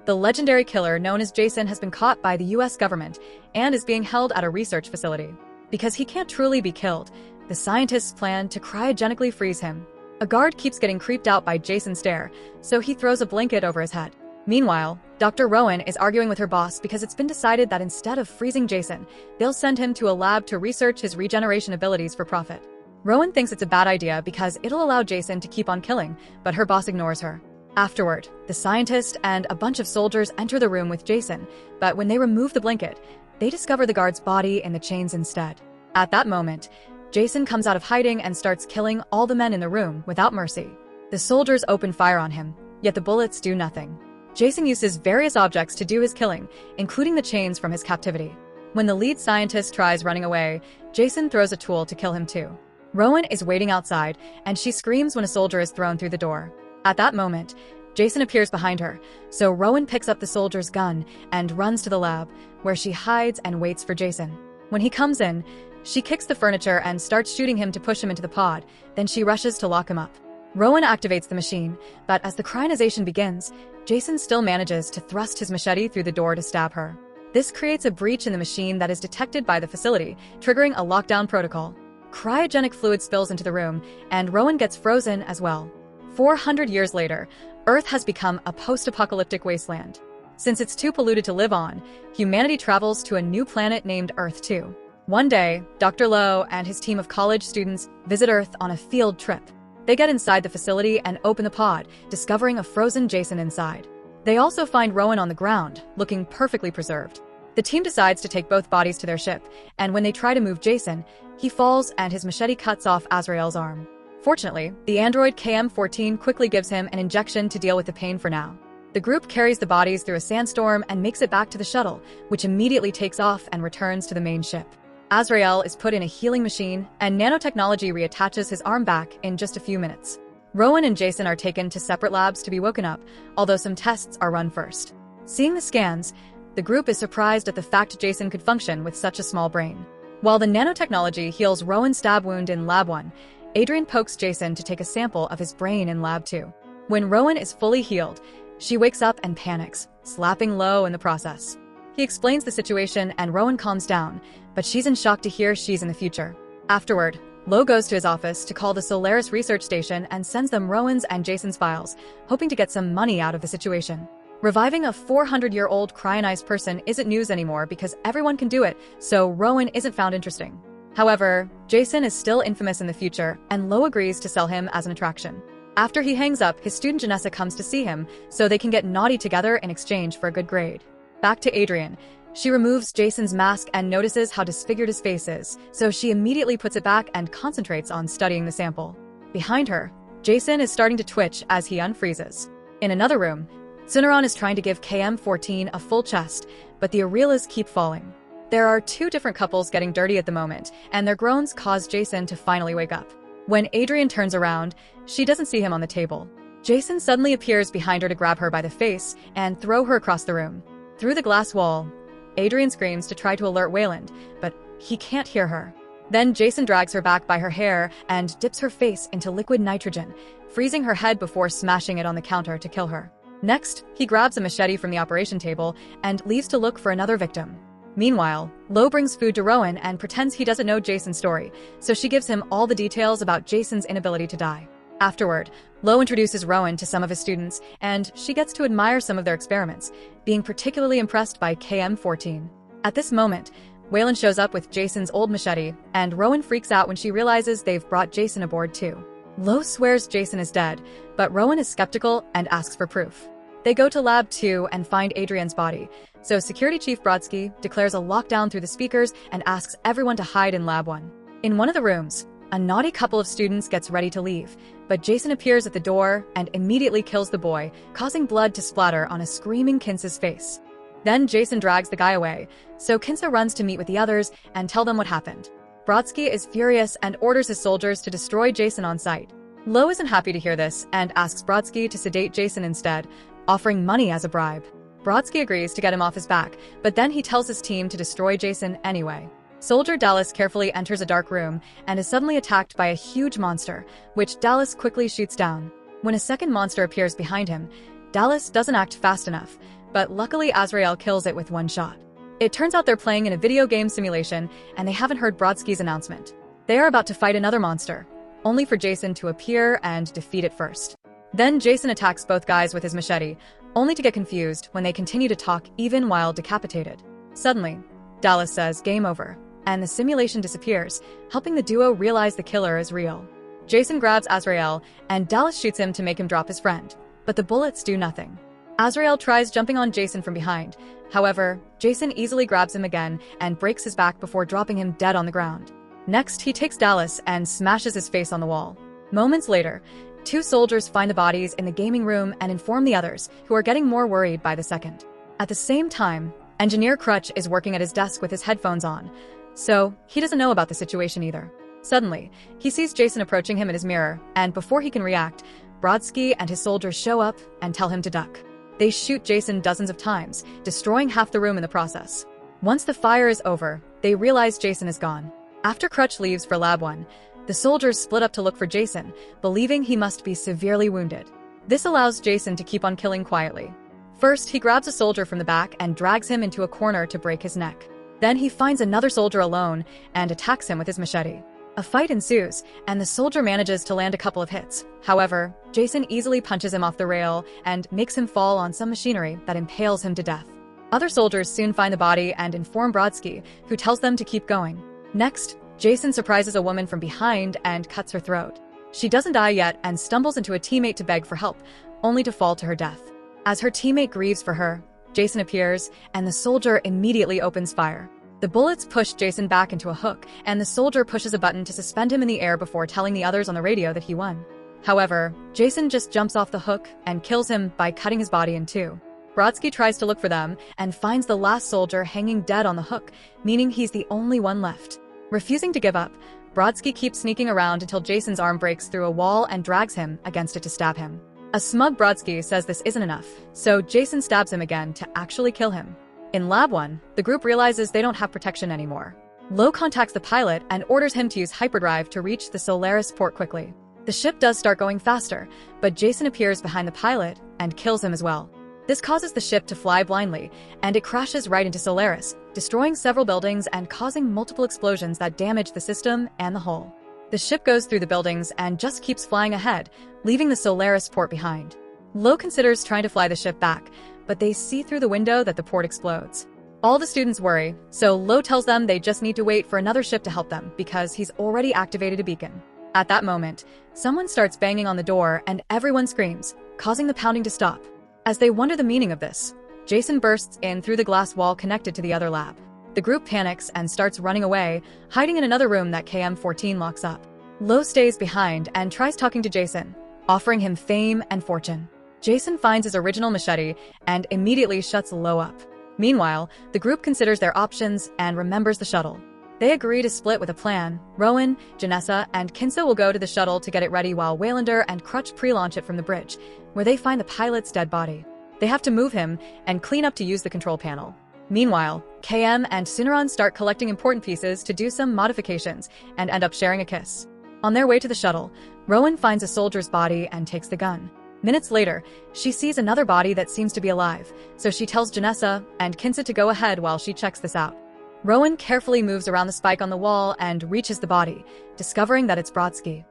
The legendary killer known as Jason has been caught by the US government and is being held at a research facility. Because he can't truly be killed, the scientists plan to cryogenically freeze him. A guard keeps getting creeped out by Jason's stare, so he throws a blanket over his head. Meanwhile, Dr. Rowan is arguing with her boss because it's been decided that instead of freezing Jason, they'll send him to a lab to research his regeneration abilities for profit. Rowan thinks it's a bad idea because it'll allow Jason to keep on killing, but her boss ignores her. Afterward, the scientist and a bunch of soldiers enter the room with Jason, but when they remove the blanket, they discover the guard's body in the chains instead. At that moment, Jason comes out of hiding and starts killing all the men in the room without mercy. The soldiers open fire on him, yet the bullets do nothing. Jason uses various objects to do his killing, including the chains from his captivity. When the lead scientist tries running away, Jason throws a tool to kill him too. Rowan is waiting outside, and she screams when a soldier is thrown through the door. At that moment, Jason appears behind her, so Rowan picks up the soldier's gun and runs to the lab, where she hides and waits for Jason. When he comes in, she kicks the furniture and starts shooting him to push him into the pod, then she rushes to lock him up. Rowan activates the machine, but as the cryogenization begins, Jason still manages to thrust his machete through the door to stab her. This creates a breach in the machine that is detected by the facility, triggering a lockdown protocol. Cryogenic fluid spills into the room, and Rowan gets frozen as well. 400 years later, Earth has become a post-apocalyptic wasteland. Since it's too polluted to live on, humanity travels to a new planet named Earth 2. One day, Dr. Lowe and his team of college students visit Earth on a field trip. They get inside the facility and open the pod, discovering a frozen Jason inside. They also find Rowan on the ground, looking perfectly preserved. The team decides to take both bodies to their ship, and when they try to move Jason, he falls and his machete cuts off Azrael's arm. Fortunately, the android KM-14 quickly gives him an injection to deal with the pain for now. The group carries the bodies through a sandstorm and makes it back to the shuttle, which immediately takes off and returns to the main ship. Azrael is put in a healing machine, and nanotechnology reattaches his arm back in just a few minutes. Rowan and Jason are taken to separate labs to be woken up, although some tests are run first. Seeing the scans, the group is surprised at the fact Jason could function with such a small brain. While the nanotechnology heals Rowan's stab wound in Lab 1, Adrian pokes Jason to take a sample of his brain in Lab 2. When Rowan is fully healed, she wakes up and panics, slapping Lowe in the process. He explains the situation and Rowan calms down, but she's in shock to hear she's in the future. Afterward, Lowe goes to his office to call the Solaris research station and sends them Rowan's and Jason's files, hoping to get some money out of the situation. Reviving a 400-year-old cryonized person isn't news anymore because everyone can do it, so Rowan isn't found interesting. However, Jason is still infamous in the future, and Lowe agrees to sell him as an attraction. After he hangs up, his student Janessa comes to see him, so they can get naughty together in exchange for a good grade. Back to Adrian. She removes Jason's mask and notices how disfigured his face is, so she immediately puts it back and concentrates on studying the sample. Behind her, Jason is starting to twitch as he unfreezes. In another room, Tsunaron is trying to give KM-14 a full chest, but the Aurelas keep falling. There are two different couples getting dirty at the moment, and their groans cause Jason to finally wake up. When Adrian turns around, she doesn't see him on the table. Jason suddenly appears behind her to grab her by the face and throw her across the room. Through the glass wall, Adrian screams to try to alert Wayland, but he can't hear her. Then Jason drags her back by her hair and dips her face into liquid nitrogen, freezing her head before smashing it on the counter to kill her. Next, he grabs a machete from the operation table and leaves to look for another victim. Meanwhile, Lowe brings food to Rowan and pretends he doesn't know Jason's story, so she gives him all the details about Jason's inability to die. Afterward, Lowe introduces Rowan to some of his students, and she gets to admire some of their experiments, being particularly impressed by KM-14. At this moment, Wayland shows up with Jason's old machete, and Rowan freaks out when she realizes they've brought Jason aboard too. Lowe swears Jason is dead, but Rowan is skeptical and asks for proof. They go to Lab 2 and find Adrian's body, so Security Chief Brodski declares a lockdown through the speakers and asks everyone to hide in Lab 1. In one of the rooms, a naughty couple of students gets ready to leave, but Jason appears at the door and immediately kills the boy, causing blood to splatter on a screaming Kinsa's face. Then Jason drags the guy away, so Kinsa runs to meet with the others and tell them what happened. Brodski is furious and orders his soldiers to destroy Jason on sight. Lowe isn't happy to hear this and asks Brodski to sedate Jason instead, offering money as a bribe. Brodski agrees to get him off his back, but then he tells his team to destroy Jason anyway. Soldier Dallas carefully enters a dark room and is suddenly attacked by a huge monster, which Dallas quickly shoots down. When a second monster appears behind him, Dallas doesn't act fast enough, but luckily Azrael kills it with one shot. It turns out they're playing in a video game simulation, and they haven't heard Brodski's announcement. They are about to fight another monster, only for Jason to appear and defeat it first. Then Jason attacks both guys with his machete, only to get confused when they continue to talk even while decapitated. Suddenly, Dallas says game over, and the simulation disappears, helping the duo realize the killer is real. Jason grabs Azrael, and Dallas shoots him to make him drop his friend, but the bullets do nothing. Azrael tries jumping on Jason from behind. However, Jason easily grabs him again and breaks his back before dropping him dead on the ground. Next, he takes Dallas and smashes his face on the wall. Moments later, two soldiers find the bodies in the gaming room and inform the others, who are getting more worried by the second. At the same time, Engineer Crutch is working at his desk with his headphones on, so he doesn't know about the situation either. Suddenly, he sees Jason approaching him in his mirror, and before he can react, Brodski and his soldiers show up and tell him to duck. They shoot Jason dozens of times, destroying half the room in the process. Once the fire is over, they realize Jason is gone. After Crutch leaves for Lab 1, the soldiers split up to look for Jason, believing he must be severely wounded. This allows Jason to keep on killing quietly. First, he grabs a soldier from the back and drags him into a corner to break his neck. Then he finds another soldier alone and attacks him with his machete. A fight ensues, and the soldier manages to land a couple of hits. However, Jason easily punches him off the rail and makes him fall on some machinery that impales him to death. Other soldiers soon find the body and inform Brodski, who tells them to keep going. Next, Jason surprises a woman from behind and cuts her throat. She doesn't die yet and stumbles into a teammate to beg for help, only to fall to her death. As her teammate grieves for her, Jason appears, and the soldier immediately opens fire. The bullets push Jason back into a hook, and the soldier pushes a button to suspend him in the air before telling the others on the radio that he won. However, Jason just jumps off the hook and kills him by cutting his body in two. Brodski tries to look for them and finds the last soldier hanging dead on the hook, meaning he's the only one left. Refusing to give up, Brodski keeps sneaking around until Jason's arm breaks through a wall and drags him against it to stab him. A smug Brodski says this isn't enough, so Jason stabs him again to actually kill him. In Lab 1, the group realizes they don't have protection anymore. Lo contacts the pilot and orders him to use hyperdrive to reach the Solaris port quickly. The ship does start going faster, but Jason appears behind the pilot and kills him as well. This causes the ship to fly blindly, and it crashes right into Solaris, destroying several buildings and causing multiple explosions that damage the system and the hull. The ship goes through the buildings and just keeps flying ahead, leaving the Solaris port behind. Lo considers trying to fly the ship back, but they see through the window that the port explodes. All the students worry, so Lo tells them they just need to wait for another ship to help them because he's already activated a beacon. At that moment, someone starts banging on the door and everyone screams, causing the pounding to stop. As they wonder the meaning of this, Jason bursts in through the glass wall connected to the other lab. The group panics and starts running away, hiding in another room that KM-14 locks up. Lo stays behind and tries talking to Jason, offering him fame and fortune. Jason finds his original machete and immediately shuts Lo up. Meanwhile, the group considers their options and remembers the shuttle. They agree to split with a plan. Rowan, Janessa, and Kinsa will go to the shuttle to get it ready while Waylander and Crutch pre-launch it from the bridge, where they find the pilot's dead body. They have to move him and clean up to use the control panel. Meanwhile, KM and Tsunaron start collecting important pieces to do some modifications and end up sharing a kiss. On their way to the shuttle, Rowan finds a soldier's body and takes the gun. Minutes later, she sees another body that seems to be alive, so she tells Janessa and Kinsa to go ahead while she checks this out. Rowan carefully moves around the spike on the wall and reaches the body, discovering that it's Brodski.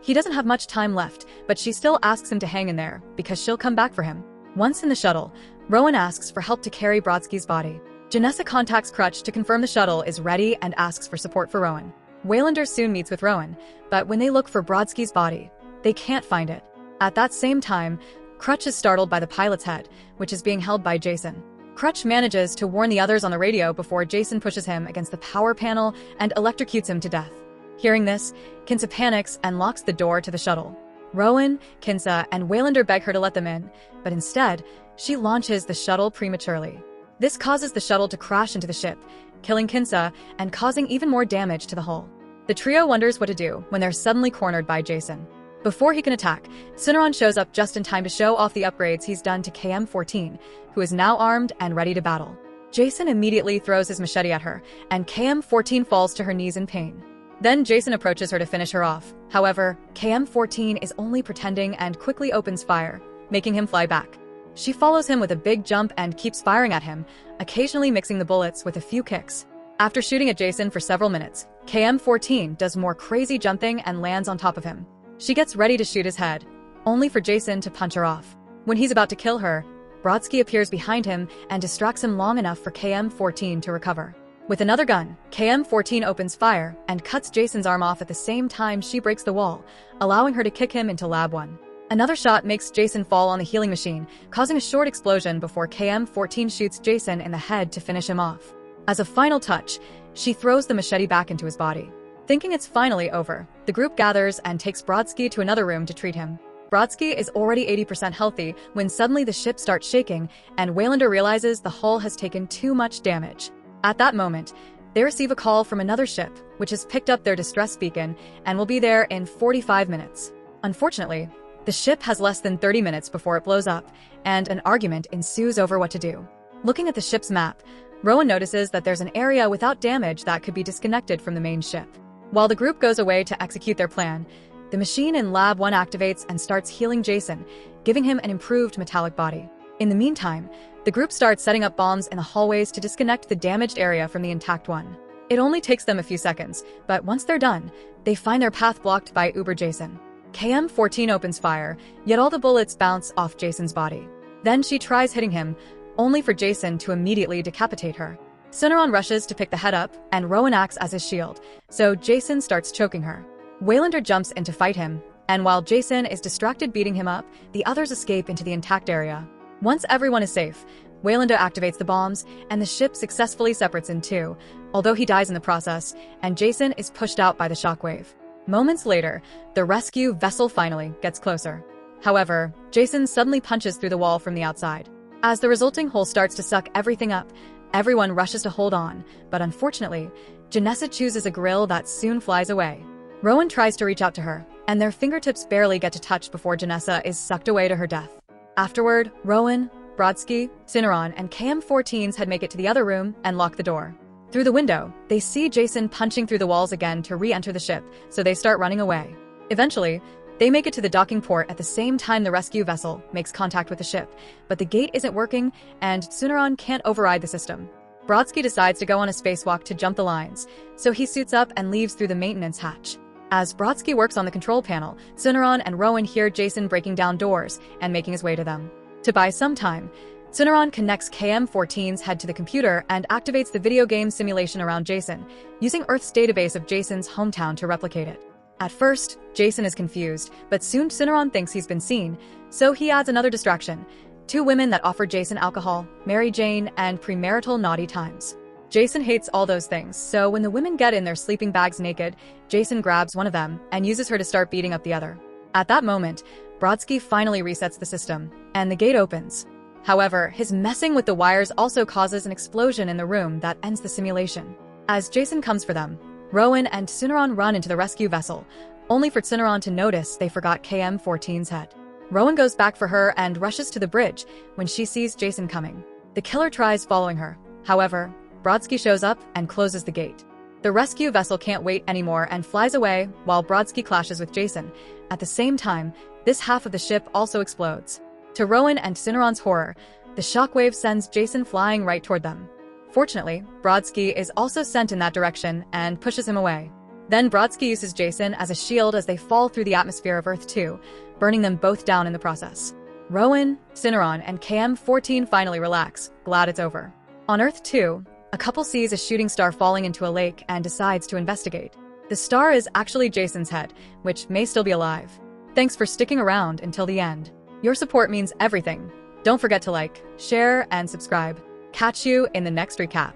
He doesn't have much time left, but she still asks him to hang in there, because she'll come back for him. Once in the shuttle, Rowan asks for help to carry Brodski's body. Janessa contacts Crutch to confirm the shuttle is ready and asks for support for Rowan. Waylander soon meets with Rowan, but when they look for Brodski's body, they can't find it. At that same time, Crutch is startled by the pilot's head, which is being held by Jason. Crutch manages to warn the others on the radio before Jason pushes him against the power panel and electrocutes him to death. Hearing this, Kinsa panics and locks the door to the shuttle. Rowan, Kinsa, and Waylander beg her to let them in, but instead, she launches the shuttle prematurely. This causes the shuttle to crash into the ship, killing Kinsa and causing even more damage to the hull. The trio wonders what to do when they're suddenly cornered by Jason. Before he can attack, Tsunaron shows up just in time to show off the upgrades he's done to KM-14, who is now armed and ready to battle. Jason immediately throws his machete at her, and KM-14 falls to her knees in pain. Then Jason approaches her to finish her off. However, KM-14 is only pretending and quickly opens fire, making him fly back. She follows him with a big jump and keeps firing at him, occasionally mixing the bullets with a few kicks. After shooting at Jason for several minutes, KM-14 does more crazy jumping and lands on top of him. She gets ready to shoot his head, only for Jason to punch her off. When he's about to kill her, Brodski appears behind him and distracts him long enough for KM-14 to recover. With another gun, KM-14 opens fire and cuts Jason's arm off at the same time she breaks the wall, allowing her to kick him into Lab 1. Another shot makes Jason fall on the healing machine, causing a short explosion before KM-14 shoots Jason in the head to finish him off. As a final touch, she throws the machete back into his body. Thinking it's finally over, the group gathers and takes Brodski to another room to treat him. Brodski is already 80% healthy when suddenly the ship starts shaking and Waylander realizes the hull has taken too much damage. At that moment, they receive a call from another ship, which has picked up their distress beacon and will be there in 45 minutes. Unfortunately, the ship has less than 30 minutes before it blows up, and an argument ensues over what to do. Looking at the ship's map, Rowan notices that there's an area without damage that could be disconnected from the main ship. While the group goes away to execute their plan, the machine in Lab 1 activates and starts healing Jason, giving him an improved metallic body. In the meantime, the group starts setting up bombs in the hallways to disconnect the damaged area from the intact one. It only takes them a few seconds, but once they're done, they find their path blocked by Uber Jason. KM-14 opens fire, yet all the bullets bounce off Jason's body. Then she tries hitting him, only for Jason to immediately decapitate her. Tsunaron rushes to pick the head up, and Rowan acts as his shield, so Jason starts choking her. Waylander jumps in to fight him, and while Jason is distracted beating him up, the others escape into the intact area. Once everyone is safe, Waylander activates the bombs, and the ship successfully separates in two, although he dies in the process, and Jason is pushed out by the shockwave. Moments later, the rescue vessel finally gets closer. However, Jason suddenly punches through the wall from the outside. As the resulting hole starts to suck everything up, everyone rushes to hold on, but unfortunately, Janessa chooses a grill that soon flies away. Rowan tries to reach out to her, and their fingertips barely get to touch before Janessa is sucked away to her death. Afterward, Rowan, Brodski, Tsunaron, and KM-14s had make it to the other room and lock the door. Through the window, they see Jason punching through the walls again to re-enter the ship, so they start running away. Eventually, they make it to the docking port at the same time the rescue vessel makes contact with the ship, but the gate isn't working, and Tsunaron can't override the system. Brodski decides to go on a spacewalk to jump the lines, so he suits up and leaves through the maintenance hatch. As Brodski works on the control panel, Tsunaron and Rowan hear Jason breaking down doors and making his way to them. To buy some time, Tsunaron connects KM-14's head to the computer and activates the video game simulation around Jason, using Earth's database of Jason's hometown to replicate it. At first, Jason is confused, but soon Tsunaron thinks he's been seen, so he adds another distraction: two women that offer Jason alcohol, Mary Jane, and premarital naughty times. Jason hates all those things, so when the women get in their sleeping bags naked, Jason grabs one of them and uses her to start beating up the other. At that moment, Brodski finally resets the system, and the gate opens. However, his messing with the wires also causes an explosion in the room that ends the simulation. As Jason comes for them, Rowan and Tsunaron run into the rescue vessel, only for Tsunaron to notice they forgot KM-14's head. Rowan goes back for her and rushes to the bridge when she sees Jason coming. The killer tries following her. However, Brodski shows up and closes the gate. The rescue vessel can't wait anymore and flies away while Brodski clashes with Jason. At the same time, this half of the ship also explodes. To Rowan and Tsunaron's horror, the shockwave sends Jason flying right toward them. Fortunately, Brodski is also sent in that direction and pushes him away. Then Brodski uses Jason as a shield as they fall through the atmosphere of Earth 2, burning them both down in the process. Rowan, Tsunaron, and KM-14 finally relax, glad it's over. On Earth 2, a couple sees a shooting star falling into a lake and decides to investigate. The star is actually Jason's head, which may still be alive. Thanks for sticking around until the end. Your support means everything. Don't forget to like, share, and subscribe. Catch you in the next recap.